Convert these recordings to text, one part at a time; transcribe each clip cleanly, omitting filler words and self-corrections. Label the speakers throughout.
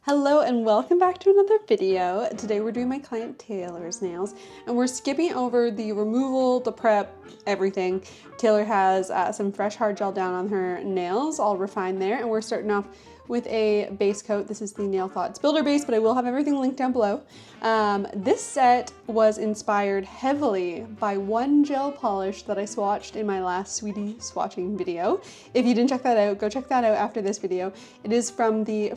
Speaker 1: Hello and welcome back to another video. Today we're doing my client Taylor's nails and we're skipping over the removal, the prep, everything. Taylor has some fresh hard gel down on her nails, all refined there, and we're starting off with a base coat. This is the Nail Thoughts Builder Base, but I will have everything linked down below. This set was inspired heavily by one gel polish that I swatched in my last Sweetie swatching video. If you didn't check that out, go check that out after this video. It is from the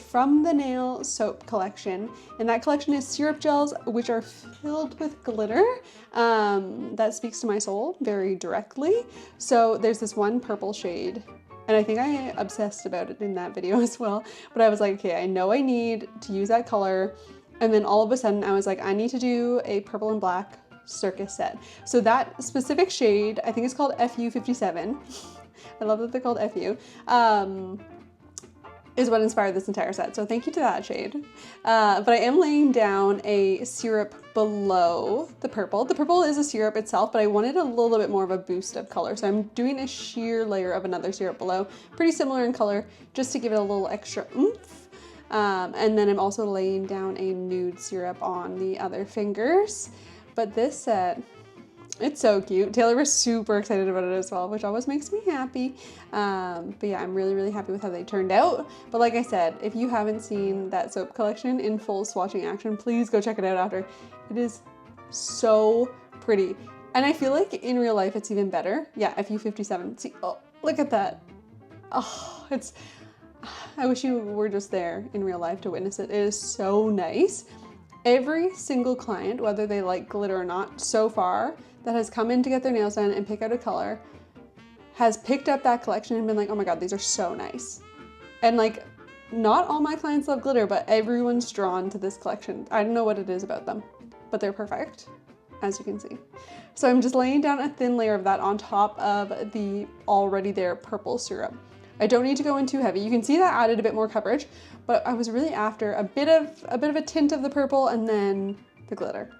Speaker 1: Nail soap collection, and that collection is syrup gels which are filled with glitter. That speaks to my soul very directly. So there's this one purple shade, and I think I obsessed about it in that video as well, but I was like, okay, I know I need to use that color. And then all of a sudden I was like, I need to do a purple and black Circus set. So that specific shade, I think it's called FU57. I love that they're called FU. Is what inspired this entire set. So thank you to that shade. But I am laying down a syrup below the purple. The purple is a syrup itself, but I wanted a little bit more of a boost of color. So I'm doing a sheer layer of another syrup below, pretty similar in color, just to give it a little extra oomph. And then I'm also laying down a nude syrup on the other fingers. But this set, it's so cute. Taylor was super excited about it as well, which always makes me happy. But yeah, I'm really, really happy with how they turned out. But like I said, if you haven't seen that soap collection in full swatching action, please go check it out after. It is so pretty. And I feel like in real life, it's even better. Yeah, FU57. See, oh, look at that. Oh, I wish you were just there in real life to witness it. It is so nice. Every single client, whether they like glitter or not, so far, that has come in to get their nails done and pick out a color, has picked up that collection and been like, oh my God, these are so nice. And like, not all my clients love glitter, but everyone's drawn to this collection. I don't know what it is about them, but they're perfect, as you can see. So I'm just laying down a thin layer of that on top of the already there purple syrup. I don't need to go in too heavy. You can see that added a bit more coverage, but I was really after a bit of a tint of the purple and then the glitter.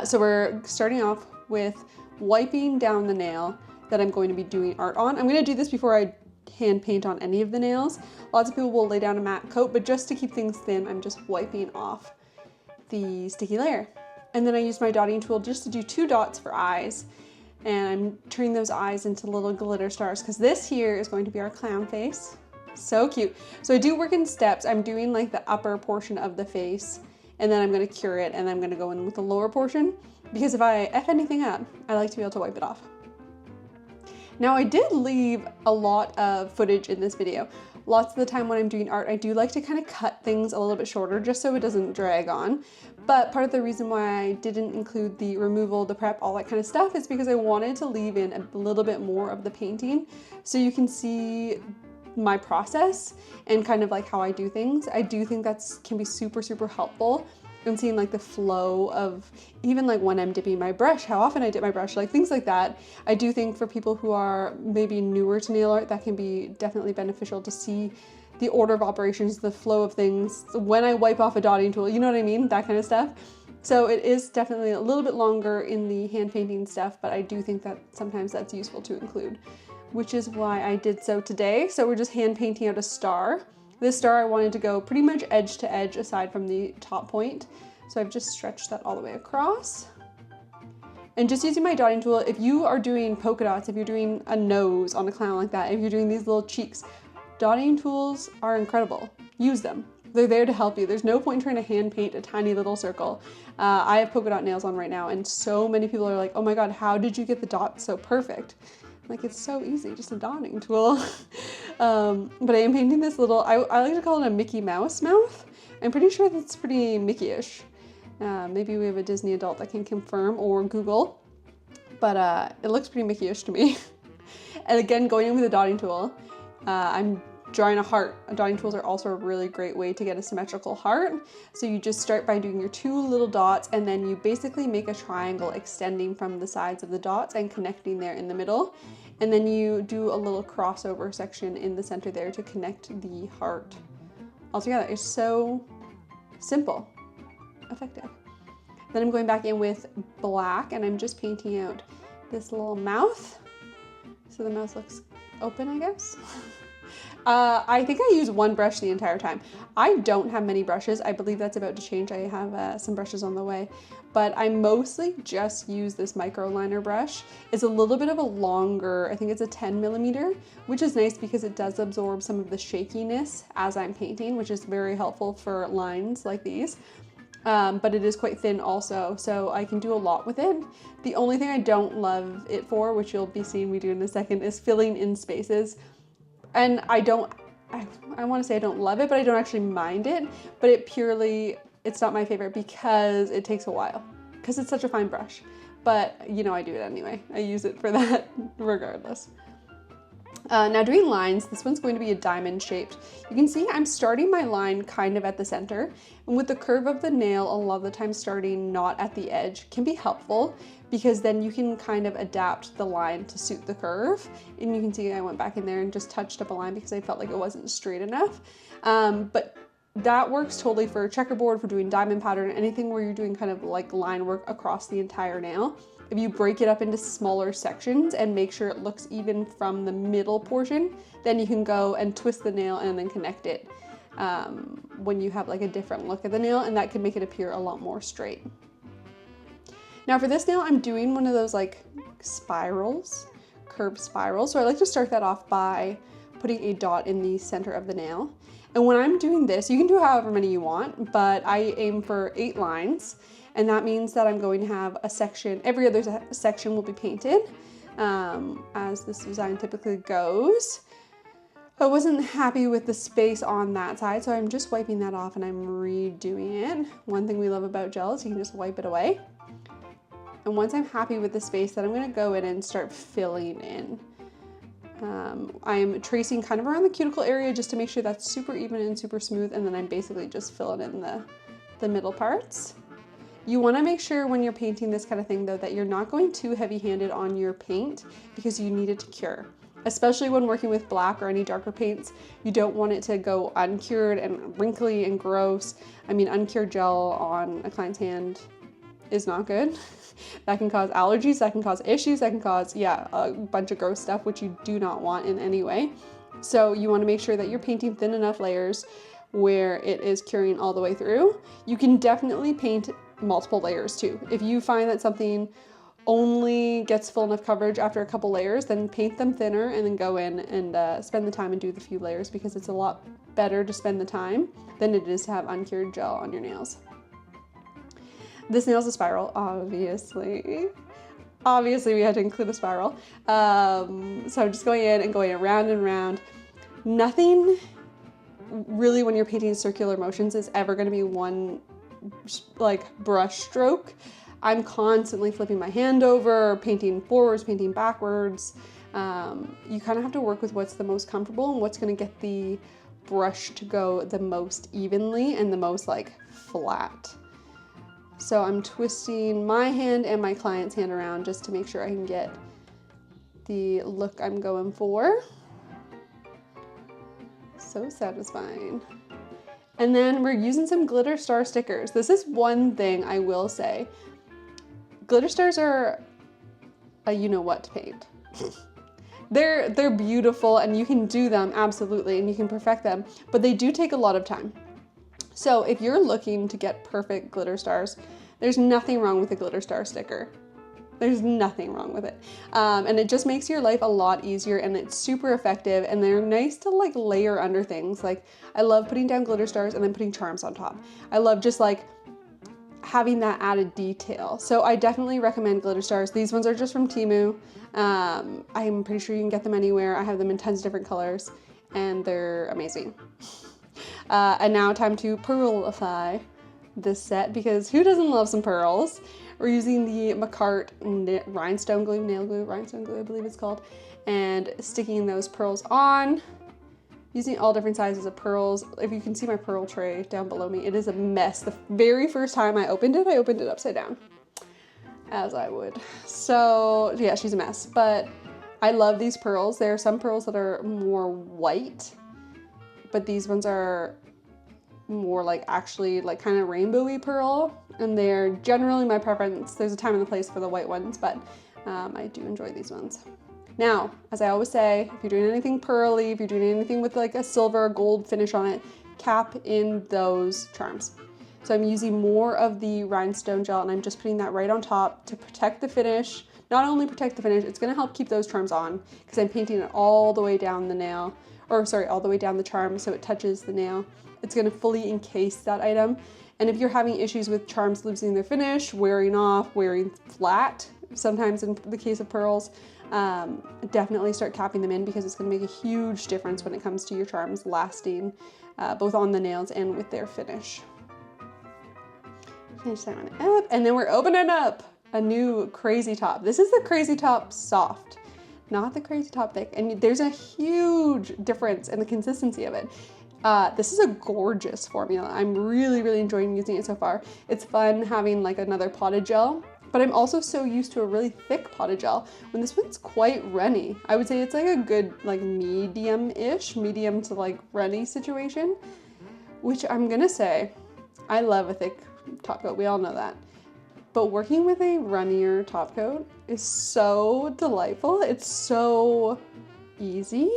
Speaker 1: So we're starting off with wiping down the nail that I'm going to be doing art on. I'm going to do this before I hand paint on any of the nails. Lots of people will lay down a matte coat, but just to keep things thin, I'm just wiping off the sticky layer. And then I use my dotting tool just to do 2 dots for eyes. And I'm turning those eyes into little glitter stars because this here is going to be our clown face. So cute. So I do work in steps. I'm doing like the upper portion of the face, and then I'm going to cure it, and then I'm going to go in with the lower portion, because if I F anything up, I like to be able to wipe it off. Now I did leave a lot of footage in this video. Lots of the time when I'm doing art, I do like to kind of cut things a little bit shorter just so it doesn't drag on. But part of the reason why I didn't include the removal, the prep, all that kind of stuff is because I wanted to leave in a little bit more of the painting so you can see my process and kind of like how I do things. I do think that's can be super, super helpful in seeing like the flow of even like when I'm dipping my brush, how often I dip my brush, like things like that. I do think for people who are maybe newer to nail art, that can be definitely beneficial to see the order of operations, the flow of things, when I wipe off a dotting tool, you know what I mean? That kind of stuff. So it is definitely a little bit longer in the hand painting stuff, but I do think that sometimes that's useful to include, which is why I did so today. So we're just hand painting out a star. This star I wanted to go pretty much edge to edge aside from the top point. So I've just stretched that all the way across. And just using my dotting tool, if you are doing polka dots, if you're doing a nose on a clown like that, if you're doing these little cheeks, dotting tools are incredible. Use them. They're there to help you. There's no point in trying to hand paint a tiny little circle. I have polka dot nails on right now, and so many people are like, oh my God, how did you get the dots so perfect? Like, it's so easy, just a dotting tool. But I am painting this little, I like to call it a Mickey Mouse mouth. I'm pretty sure that's pretty Mickey-ish. Maybe we have a Disney adult that can confirm or Google, but it looks pretty Mickey-ish to me. And again, going in with a dotting tool, I'm drawing a heart. Dotting tools are also a really great way to get a symmetrical heart. So you just start by doing your 2 little dots, and then you basically make a triangle extending from the sides of the dots and connecting there in the middle. And then you do a little crossover section in the center there to connect the heart all together. It's so simple, effective. Then I'm going back in with black, and I'm just painting out this little mouth. So the mouth looks open, I guess. I think I use one brush the entire time. I don't have many brushes. I believe that's about to change. I have some brushes on the way, but I mostly just use this micro liner brush. It's a little bit of a longer, I think it's a 10 millimeter, which is nice because it does absorb some of the shakiness as I'm painting, which is very helpful for lines like these. But it is quite thin also, so I can do a lot with it. The only thing I don't love it for, which you'll be seeing me do in a second, is filling in spaces. And I want to say I don't love it, but I don't actually mind it. But it's not my favorite because it takes a while, because it's such a fine brush. But you know, I do it anyway. I use it for that regardless. Now doing lines, this one's going to be a diamond shaped. You can see I'm starting my line kind of at the center, and with the curve of the nail, a lot of the time starting not at the edge can be helpful, because then you can kind of adapt the line to suit the curve. And you can see I went back in there and just touched up a line because I felt like it wasn't straight enough. But that works totally for checkerboard, for doing diamond pattern, anything where you're doing kind of like line work across the entire nail. If you break it up into smaller sections and make sure it looks even from the middle portion, then you can go and twist the nail and then connect it when you have like a different look at the nail, and that can make it appear a lot more straight. Now for this nail, I'm doing one of those like spirals, curved spirals. So I like to start that off by putting a dot in the center of the nail. And when I'm doing this, you can do however many you want, but I aim for 8 lines. And that means that I'm going to have a section, every other section will be painted, as this design typically goes. I wasn't happy with the space on that side, so I'm just wiping that off and I'm redoing it. One thing we love about gel is you can just wipe it away. And once I'm happy with the space, then I'm gonna go in and start filling in. I'm tracing kind of around the cuticle area just to make sure that's super even and super smooth, and then I'm basically just filling in the middle parts. You want to make sure when you're painting this kind of thing though that you're not going too heavy-handed on your paint, because you need it to cure. Especially when working with black or any darker paints, you don't want it to go uncured and wrinkly and gross. I mean, uncured gel on a client's hand is not good. That can cause allergies, that can cause issues, that can cause, yeah, a bunch of gross stuff, which you do not want in any way. So you want to make sure that you're painting thin enough layers where it is curing all the way through. You can definitely paint multiple layers too. If you find that something only gets full enough coverage after a couple layers, then paint them thinner and then go in and spend the time and do the few layers, because it's a lot better to spend the time than it is to have uncured gel on your nails. This nail's a spiral, obviously. Obviously we had to include a spiral. So I'm just going in and going around and around. Nothing really, when you're painting circular motions, is ever going to be one like brush stroke. I'm constantly flipping my hand over, painting forwards, painting backwards. You kind of have to work with what's the most comfortable and what's going to get the brush to go the most evenly and the most like flat. So I'm twisting my hand and my client's hand around just to make sure I can get the look I'm going for. So satisfying. And then we're using some glitter star stickers. This is one thing I will say. Glitter stars are a you-know-what to paint. They're beautiful and you can do them, absolutely, and you can perfect them, but they do take a lot of time. So if you're looking to get perfect glitter stars, there's nothing wrong with a glitter star sticker. There's nothing wrong with it. And it just makes your life a lot easier, and it's super effective, and they're nice to like layer under things. Like I love putting down glitter stars and then putting charms on top. I love just like having that added detail. So I definitely recommend glitter stars. These ones are just from Temu. I'm pretty sure you can get them anywhere. I have them in tons of different colors and they're amazing. And now time to pearlify this set, because who doesn't love some pearls? We're using the Macart rhinestone glue, nail glue, rhinestone glue I believe it's called, and sticking those pearls on, using all different sizes of pearls. If you can see my pearl tray down below me, it is a mess. The very first time I opened it upside down, as I would. So yeah, she's a mess, but I love these pearls. There are some pearls that are more white, but these ones are more like actually like kind of rainbowy pearl, and they're generally my preference. There's a time and a place for the white ones, but I do enjoy these ones. Now, as I always say, if you're doing anything pearly, if you're doing anything with like a silver or gold finish on it, cap in those charms. So I'm using more of the rhinestone gel and I'm just putting that right on top to protect the finish. Not only protect the finish, it's gonna help keep those charms on because I'm painting it all the way down the nail, or sorry, all the way down the charm so it touches the nail. It's gonna fully encase that item. And if you're having issues with charms losing their finish, wearing off, wearing flat, sometimes in the case of pearls, definitely start capping them in because it's gonna make a huge difference when it comes to your charms lasting both on the nails and with their finish. Finish that one up, and then we're opening up a new Crazy Top. This is the Crazy Top Soft, not the Crazy Top Thick, and there's a huge difference in the consistency of it. This is a gorgeous formula. I'm really enjoying using it so far. It's fun having like another potted gel, but I'm also so used to a really thick potted gel when this one's quite runny. I would say it's like a good like medium-ish, medium to like runny situation, which I'm gonna say, I love a thick top coat, we all know that. But working with a runnier top coat is so delightful. It's so easy.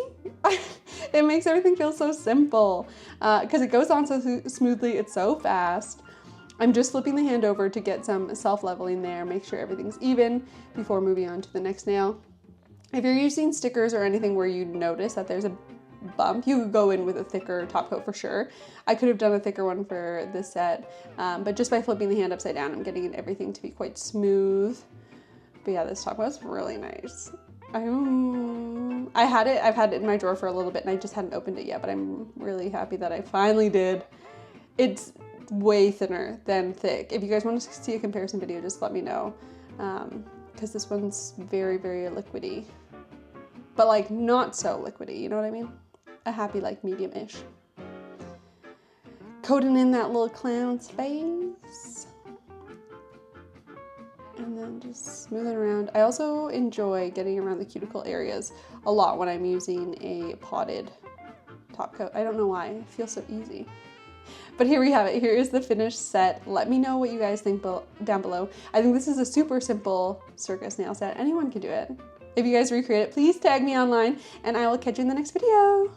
Speaker 1: It makes everything feel so simple because it goes on so smoothly. It's so fast. I'm just flipping the hand over to get some self-leveling there, make sure everything's even before moving on to the next nail. If you're using stickers or anything where you notice that there's a bump, you could go in with a thicker top coat for sure. I could have done a thicker one for this set, but just by flipping the hand upside down, I'm getting everything to be quite smooth. But yeah, this top coat's really nice. I've had it in my drawer for a little bit and I just hadn't opened it yet, but I'm really happy that I finally did. It's way thinner than thick. If you guys want to see a comparison video, just let me know, because this one's very liquidy, but like not so liquidy, you know what I mean? A happy like medium-ish. Coating in that little clown's face. And then just smoothing around. I also enjoy getting around the cuticle areas a lot when I'm using a potted top coat. I don't know why, it feels so easy. But here we have it. Here is the finished set. Let me know what you guys think down below. I think this is a super simple circus nail set. Anyone can do it. If you guys recreate it, please tag me online and I will catch you in the next video.